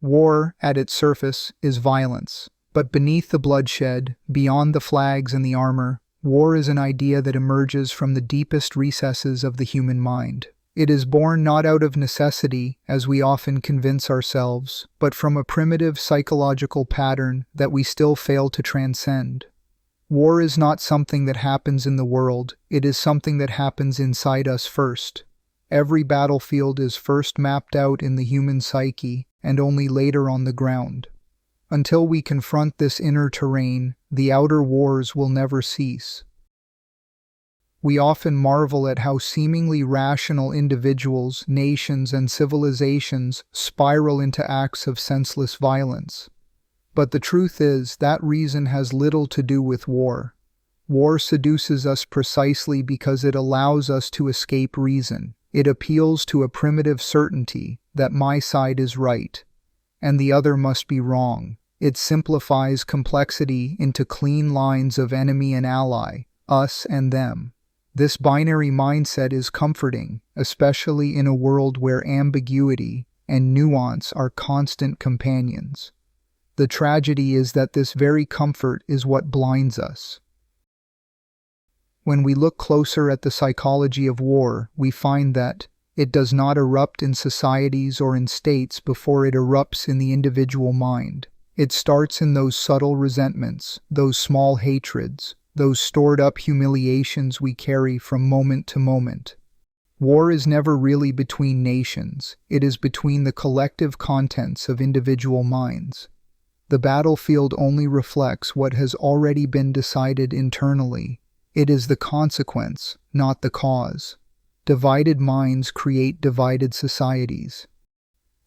War, at its surface, is violence. But beneath the bloodshed, beyond the flags and the armor, war is an idea that emerges from the deepest recesses of the human mind. It is born not out of necessity, as we often convince ourselves, but from a primitive psychological pattern that we still fail to transcend. War is not something that happens in the world, it is something that happens inside us first. Every battlefield is first mapped out in the human psyche, and only later on the ground. Until we confront this inner terrain, the outer wars will never cease. We often marvel at how seemingly rational individuals, nations, and civilizations spiral into acts of senseless violence. But the truth is that reason has little to do with war. War seduces us precisely because it allows us to escape reason. It appeals to a primitive certainty that my side is right, and the other must be wrong. It simplifies complexity into clean lines of enemy and ally, us and them. This binary mindset is comforting, especially in a world where ambiguity and nuance are constant companions. The tragedy is that this very comfort is what blinds us. When we look closer at the psychology of war, we find that it does not erupt in societies or in states before it erupts in the individual mind. It starts in those subtle resentments, those small hatreds, those stored-up humiliations we carry from moment to moment. War is never really between nations, it is between the collective contents of individual minds. The battlefield only reflects what has already been decided internally. It is the consequence, not the cause. Divided minds create divided societies.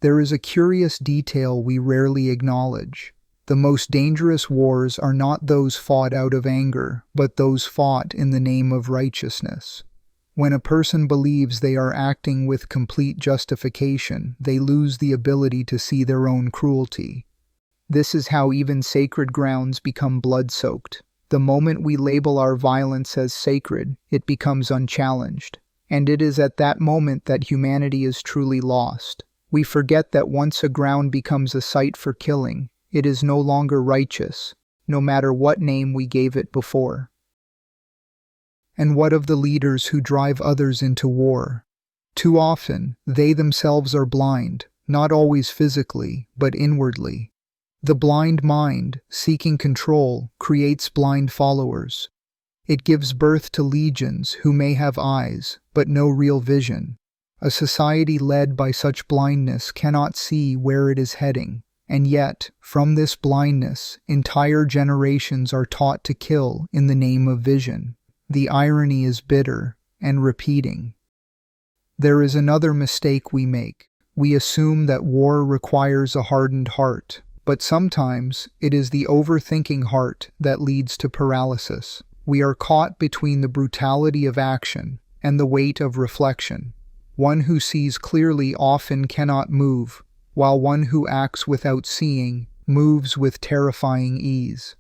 There is a curious detail we rarely acknowledge. The most dangerous wars are not those fought out of anger, but those fought in the name of righteousness. When a person believes they are acting with complete justification, they lose the ability to see their own cruelty. This is how even sacred grounds become blood-soaked. The moment we label our violence as sacred, it becomes unchallenged. And it is at that moment that humanity is truly lost. We forget that once a ground becomes a site for killing, it is no longer righteous, no matter what name we gave it before. And what of the leaders who drive others into war? Too often, they themselves are blind, not always physically, but inwardly. The blind mind, seeking control, creates blind followers. It gives birth to legions who may have eyes, but no real vision. A society led by such blindness cannot see where it is heading, and yet, from this blindness, entire generations are taught to kill in the name of vision. The irony is bitter and repeating. There is another mistake we make. We assume that war requires a hardened heart. But sometimes it is the overthinking heart that leads to paralysis. We are caught between the brutality of action and the weight of reflection. One who sees clearly often cannot move, while one who acts without seeing moves with terrifying ease.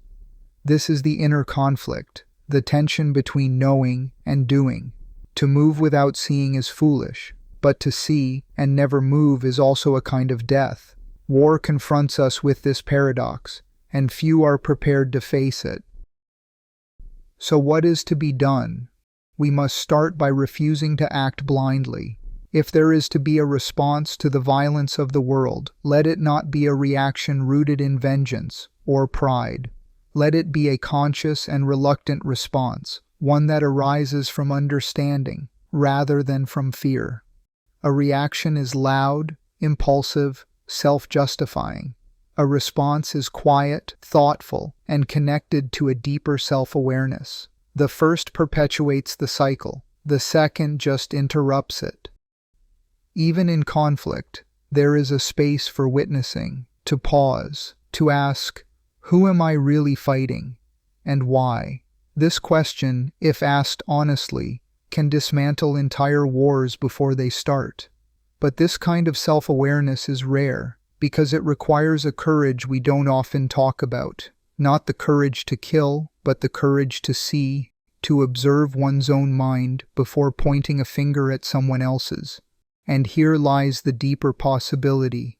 This is the inner conflict, the tension between knowing and doing. To move without seeing is foolish, but to see and never move is also a kind of death. War confronts us with this paradox, and few are prepared to face it. So what is to be done? We must start by refusing to act blindly. If there is to be a response to the violence of the world, let it not be a reaction rooted in vengeance or pride. Let it be a conscious and reluctant response, one that arises from understanding rather than from fear. A reaction is loud, impulsive, self-justifying. A response is quiet, thoughtful, and connected to a deeper self-awareness. The first perpetuates the cycle, the second just interrupts it. Even in conflict, there is a space for witnessing, to pause, to ask, who am I really fighting, and why? This question, if asked honestly, can dismantle entire wars before they start. But this kind of self-awareness is rare, because it requires a courage we don't often talk about. Not the courage to kill, but the courage to see, to observe one's own mind before pointing a finger at someone else's. And here lies the deeper possibility.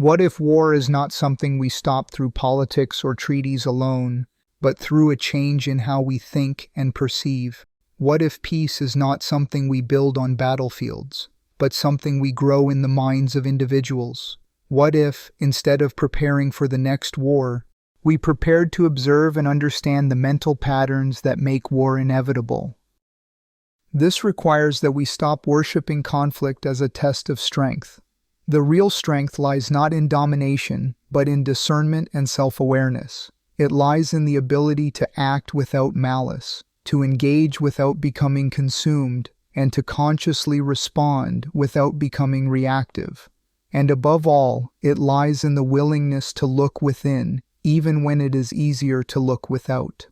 What if war is not something we stop through politics or treaties alone, but through a change in how we think and perceive? What if peace is not something we build on battlefields, but something we grow in the minds of individuals? What if, instead of preparing for the next war, we prepared to observe and understand the mental patterns that make war inevitable? This requires that we stop worshiping conflict as a test of strength. The real strength lies not in domination, but in discernment and self-awareness. It lies in the ability to act without malice, to engage without becoming consumed, and to consciously respond without becoming reactive. And above all, it lies in the willingness to look within, even when it is easier to look without.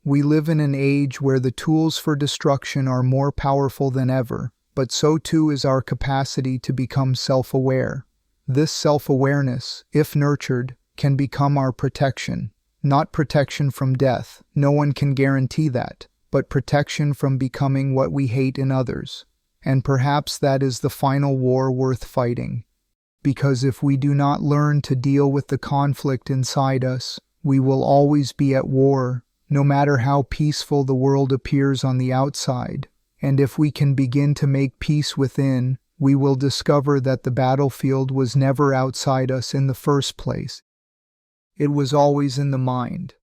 We live in an age where the tools for destruction are more powerful than ever, but so too is our capacity to become self-aware. This self-awareness, if nurtured, can become our protection. Not protection from death, no one can guarantee that, but protection from becoming what we hate in others. And perhaps that is the final war worth fighting. Because if we do not learn to deal with the conflict inside us, we will always be at war, no matter how peaceful the world appears on the outside. And if we can begin to make peace within, we will discover that the battlefield was never outside us in the first place. It was always in the mind.